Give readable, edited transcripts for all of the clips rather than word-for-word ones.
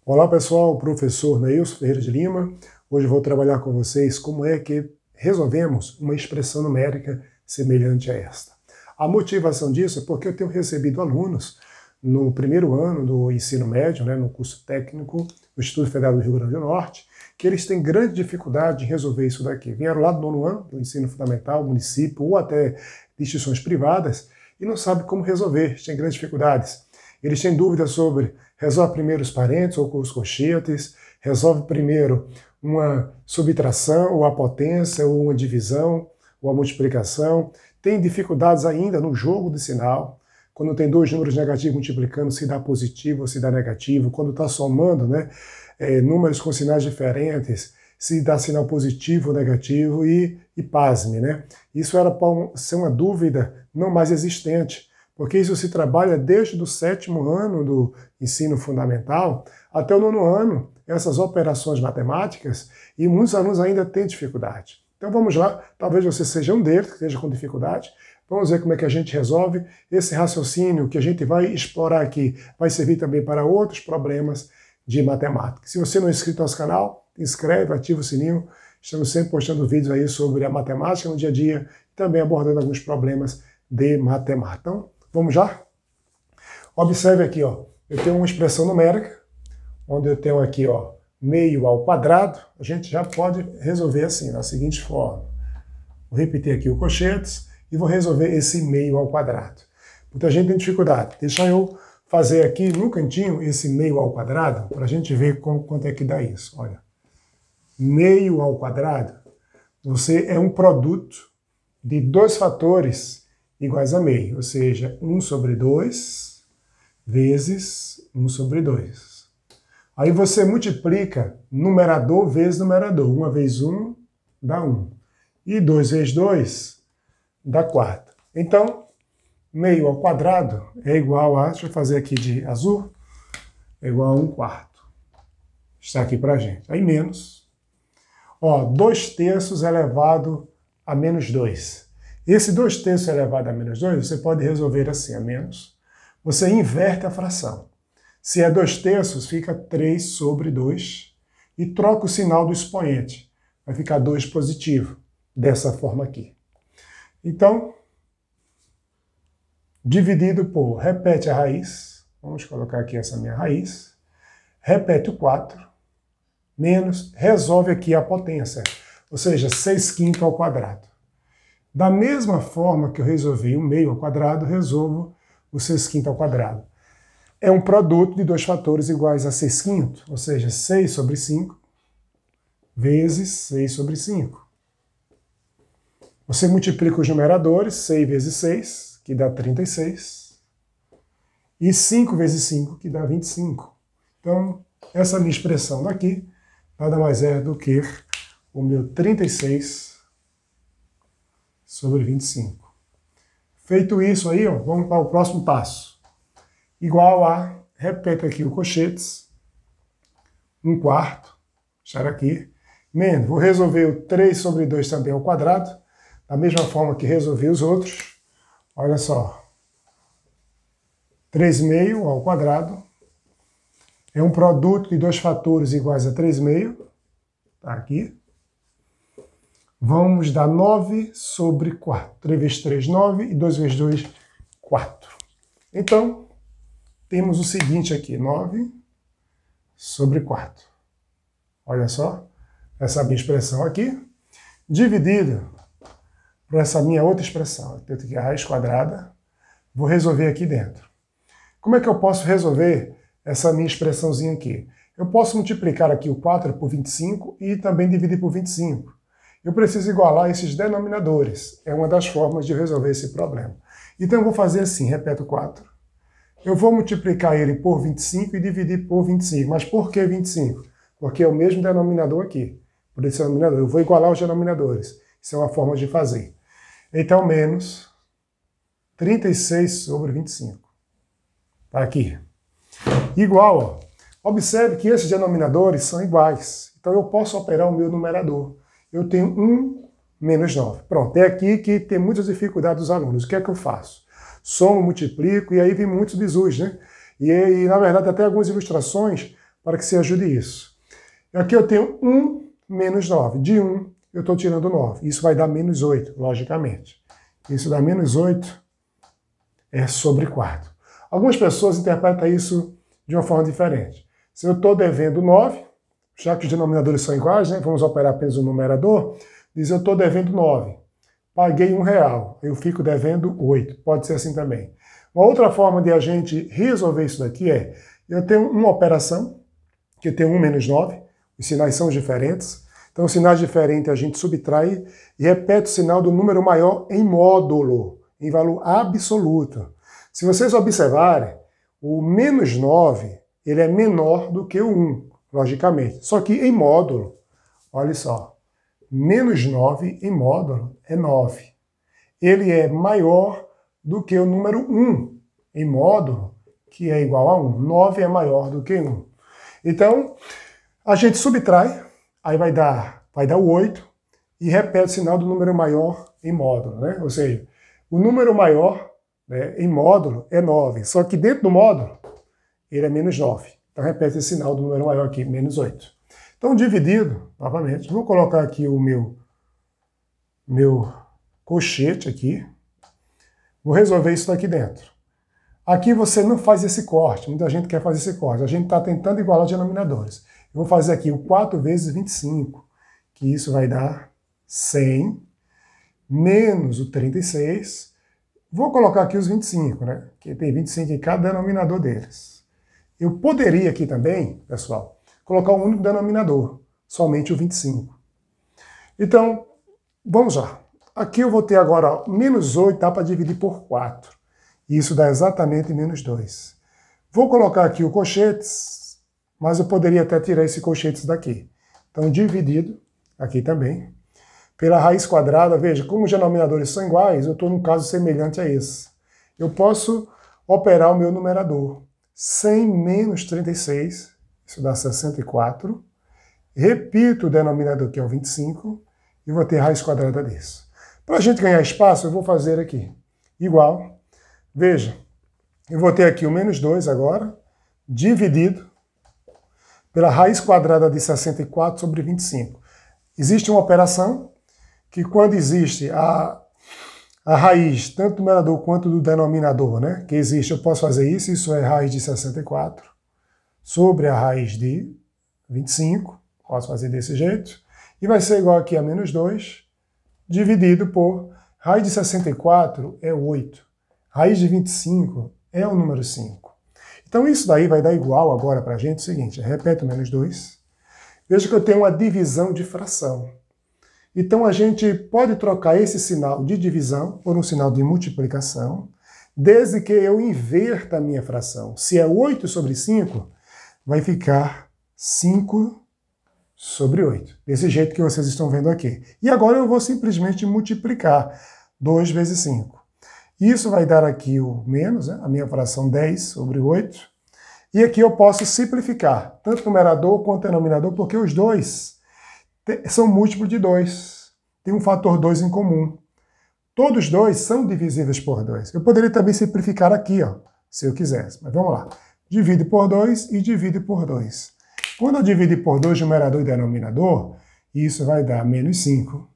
Olá pessoal, professor Neilson Ferreira de Lima. Hoje eu vou trabalhar com vocês como é que resolvemos uma expressão numérica semelhante a esta. A motivação disso é porque eu tenho recebido alunos no primeiro ano do ensino médio, no curso técnico do Instituto Federal do Rio Grande do Norte, que eles têm grande dificuldade em resolver isso daqui. Vieram lá do nono ano do ensino fundamental, município ou até de instituições privadas e não sabem como resolver, têm grandes dificuldades. Eles têm dúvidas sobre resolve primeiro os parentes ou os colchetes, resolve primeiro uma subtração ou a potência ou uma divisão ou a multiplicação. Tem dificuldades ainda no jogo de sinal, quando tem dois números negativos multiplicando, se dá positivo ou se dá negativo, quando está somando números com sinais diferentes, se dá sinal positivo ou negativo e pasme, Isso era para ser uma dúvida não mais existente, porque isso se trabalha desde o 7º ano do ensino fundamental até o 9º ano, essas operações matemáticas, e muitos alunos ainda têm dificuldade. Então vamos lá, talvez você seja um deles, que esteja com dificuldade. Vamos ver como é que a gente resolve. Esse raciocínio que a gente vai explorar aqui vai servir também para outros problemas de matemática. Se você não é inscrito ao nosso canal, inscreve, ativa o sininho. Estamos sempre postando vídeos aí sobre a matemática no dia a dia, também abordando alguns problemas de matemática. Então, vamos lá? Observe aqui, eu tenho uma expressão numérica, onde eu tenho aqui, meio ao quadrado. A gente já pode resolver assim, da seguinte forma. Vou repetir aqui o colchetes e vou resolver esse meio ao quadrado. Muita gente tem dificuldade. Deixa eu fazer aqui no cantinho esse meio ao quadrado, para a gente ver quanto é que dá isso. Olha, meio ao quadrado, você é um produto de dois fatores iguais a meio, ou seja, 1 sobre 2 vezes 1 sobre 2. Aí você multiplica numerador vezes numerador. 1 vezes 1 dá 1. E 2 vezes 2 dá 4. Então, meio ao quadrado é igual a, deixa eu fazer aqui de azul, é igual a 1/4. Está aqui para a gente. Aí menos. 2/3 elevado a menos 2. Esse 2/3 elevado a menos 2, você pode resolver assim, a menos. Você inverte a fração. Se é 2/3, fica 3 sobre 2. E troca o sinal do expoente. Vai ficar 2 positivo, dessa forma aqui. Então, dividido por, repete a raiz. Vamos colocar aqui essa minha raiz. Repete o 4. Menos, resolve aqui a potência. Ou seja, 6/5 ao quadrado. Da mesma forma que eu resolvi o meio ao quadrado, resolvo o 6/5 ao quadrado. É um produto de dois fatores iguais a 6/5, ou seja, 6 sobre 5 vezes 6 sobre 5. Você multiplica os numeradores, 6 vezes 6, que dá 36, e 5 vezes 5, que dá 25. Então, essa minha expressão daqui nada mais é do que o meu 36 sobre 25. Feito isso aí, vamos para o próximo passo. Igual a, repete aqui o colchetes, 1/4, deixar aqui, menos, vou resolver o 3 sobre 2 também ao quadrado, da mesma forma que resolvi os outros. Olha só, 3/2 ao quadrado é um produto de dois fatores iguais a 3/2, tá aqui. Vamos dar 9 sobre 4. 3 vezes 3, 9, e 2 vezes 2, 4. Então, temos o seguinte aqui, 9 sobre 4. Olha só, essa minha expressão aqui, dividido por essa minha outra expressão. Eu tenho aqui a raiz quadrada, vou resolver aqui dentro. Como é que eu posso resolver essa minha expressãozinha aqui? Eu posso multiplicar aqui o 4 por 25 e também dividir por 25. Eu preciso igualar esses denominadores. É uma das formas de resolver esse problema. Então eu vou fazer assim, repete o 4. Eu vou multiplicar ele por 25 e dividir por 25. Mas por que 25? Porque é o mesmo denominador aqui. Por esse denominador. Eu vou igualar os denominadores. Isso é uma forma de fazer. Então, menos 36 sobre 25. Está aqui. Igual, observe que esses denominadores são iguais. Então eu posso operar o meu numerador. Eu tenho 1 menos 9. Pronto, é aqui que tem muitas dificuldades dos alunos. O que é que eu faço? Somo, multiplico, e aí vem muitos bizus, E na verdade, até algumas ilustrações para que se ajude isso. Aqui eu tenho 1 menos 9. De 1 eu estou tirando 9. Isso vai dar menos 8, logicamente. Isso dá menos 8 sobre 4. Algumas pessoas interpretam isso de uma forma diferente. Se eu estou devendo 9, já que os denominadores são iguais, né, vamos operar apenas o numerador, diz eu estou devendo 9. Paguei R$1, eu fico devendo 8. Pode ser assim também. Uma outra forma de a gente resolver isso daqui é, eu tenho uma operação, que tem 1 menos 9, os sinais são diferentes, então os sinais diferentes a gente subtrai e repete o sinal do número maior em módulo, em valor absoluto. Se vocês observarem, o menos 9, ele é menor do que o 1, logicamente. Só que em módulo, olha só, menos 9 em módulo é 9. Ele é maior do que o número 1 em módulo, que é igual a 1. 9 é maior do que 1. Então, a gente subtrai, aí vai dar o 8, e repete o sinal do número maior em módulo, né? Ou seja, o número maior, né, em módulo é 9, só que dentro do módulo ele é menos 9. Então repete esse sinal do número maior aqui, menos 8. Então dividido, novamente, vou colocar aqui o meu colchete aqui, vou resolver isso daqui dentro. Aqui você não faz esse corte, muita gente quer fazer esse corte, a gente está tentando igualar os denominadores. Eu vou fazer aqui o 4 vezes 25, que isso vai dar 100, menos o 36, vou colocar aqui os 25, né? Que tem 25 em cada denominador deles. Eu poderia aqui também, pessoal, colocar um único denominador, somente o 25. Então, vamos lá. Aqui eu vou ter agora menos 8, dá para dividir por 4. Isso dá exatamente menos 2. Vou colocar aqui o colchetes, mas eu poderia até tirar esse colchetes daqui. Então, dividido, aqui também, pela raiz quadrada, veja, como os denominadores são iguais, eu estou num caso semelhante a esse. Eu posso operar o meu numerador. 100 menos 36, isso dá 64. Repito o denominador, que é o 25, e vou ter raiz quadrada disso. Para a gente ganhar espaço, eu vou fazer aqui igual. Veja, eu vou ter aqui o menos 2 agora, dividido pela raiz quadrada de 64 sobre 25. Existe uma operação que quando existe a raiz, tanto do numerador quanto do denominador, né, que existe, eu posso fazer isso, isso é raiz de 64, sobre a raiz de 25, posso fazer desse jeito, e vai ser igual aqui a menos 2, dividido por raiz de 64 é 8, raiz de 25 é o número 5. Então isso daí vai dar igual agora para a gente o seguinte, repete o menos 2, veja que eu tenho uma divisão de fração. Então a gente pode trocar esse sinal de divisão por um sinal de multiplicação, desde que eu inverta a minha fração. Se é 8 sobre 5, vai ficar 5 sobre 8. Desse jeito que vocês estão vendo aqui. E agora eu vou simplesmente multiplicar 2 vezes 5. Isso vai dar aqui o menos, né, a minha fração 10 sobre 8. E aqui eu posso simplificar, tanto o numerador quanto o denominador, porque os dois são múltiplos de 2. Tem um fator 2 em comum. Todos os dois são divisíveis por 2. Eu poderia também simplificar aqui, ó, se eu quisesse. Mas vamos lá. Divide por 2 e divide por 2. Quando eu dividir por 2 numerador e denominador, isso vai dar menos 5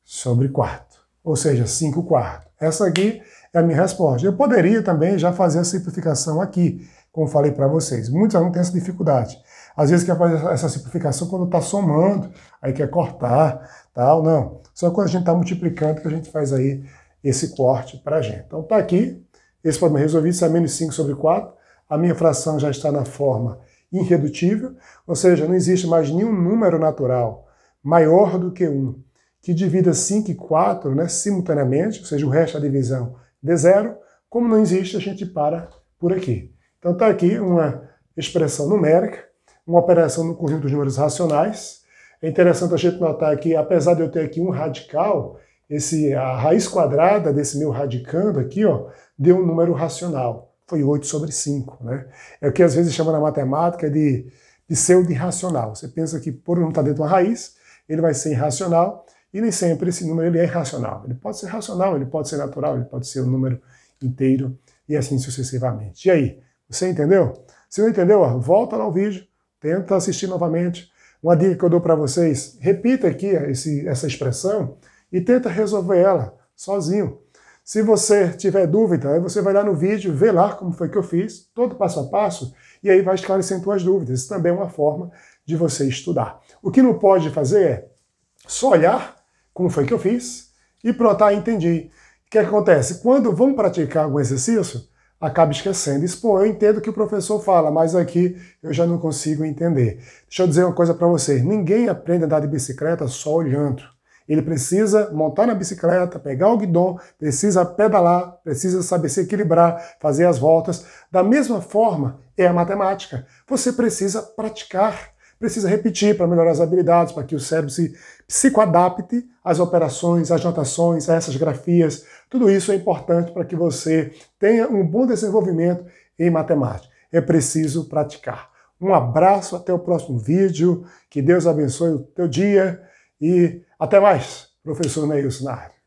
sobre 4. Ou seja, 5 quartos. Essa aqui é a minha resposta. Eu poderia também já fazer a simplificação aqui, como falei para vocês. Muitos alunos têm essa dificuldade. Às vezes quer fazer essa simplificação quando está somando, aí quer cortar, tal, não. Só quando a gente está multiplicando que a gente faz aí esse corte para a gente. Então tá aqui, esse problema resolvido, isso é menos 5 sobre 4. A minha fração já está na forma irredutível, ou seja, não existe mais nenhum número natural maior do que 1 que divida 5 e 4, né, simultaneamente, ou seja, o resto da divisão de zero. Como não existe, a gente para por aqui. Então está aqui uma expressão numérica, uma operação no conjunto dos números racionais. É interessante a gente notar que, apesar de eu ter aqui um radical, a raiz quadrada desse meu radicando aqui, ó, deu um número racional. Foi 8 sobre 5. Né? É o que às vezes chama na matemática de pseudo-irracional. Você pensa que por não estar dentro de uma raiz, ele vai ser irracional, e nem sempre esse número ele é irracional. Ele pode ser racional, ele pode ser natural, ele pode ser um número inteiro, e assim sucessivamente. E aí, você entendeu? Se não entendeu, ó, volta lá ao vídeo, tenta assistir novamente. Uma dica que eu dou para vocês, repita aqui essa expressão e tenta resolver ela sozinho. Se você tiver dúvida, aí você vai lá no vídeo, vê lá como foi que eu fiz, todo passo a passo, e aí vai esclarecendo suas dúvidas. Isso também é uma forma de você estudar. O que não pode fazer é só olhar como foi que eu fiz e pronto, entendi. O que acontece? Quando vamos praticar algum exercício, acaba esquecendo. Isso, eu entendo o que o professor fala, mas aqui eu já não consigo entender. Deixa eu dizer uma coisa para você. Ninguém aprende a andar de bicicleta só olhando. Ele precisa montar na bicicleta, pegar o guidão, precisa pedalar, precisa saber se equilibrar, fazer as voltas. Da mesma forma, é a matemática. Você precisa praticar, precisa repetir para melhorar as habilidades, para que o cérebro se psicoadapte às operações, às notações, a essas grafias. Tudo isso é importante para que você tenha um bom desenvolvimento em matemática. É preciso praticar. Um abraço, até o próximo vídeo. Que Deus abençoe o teu dia e até mais, professor Neilson Nardi.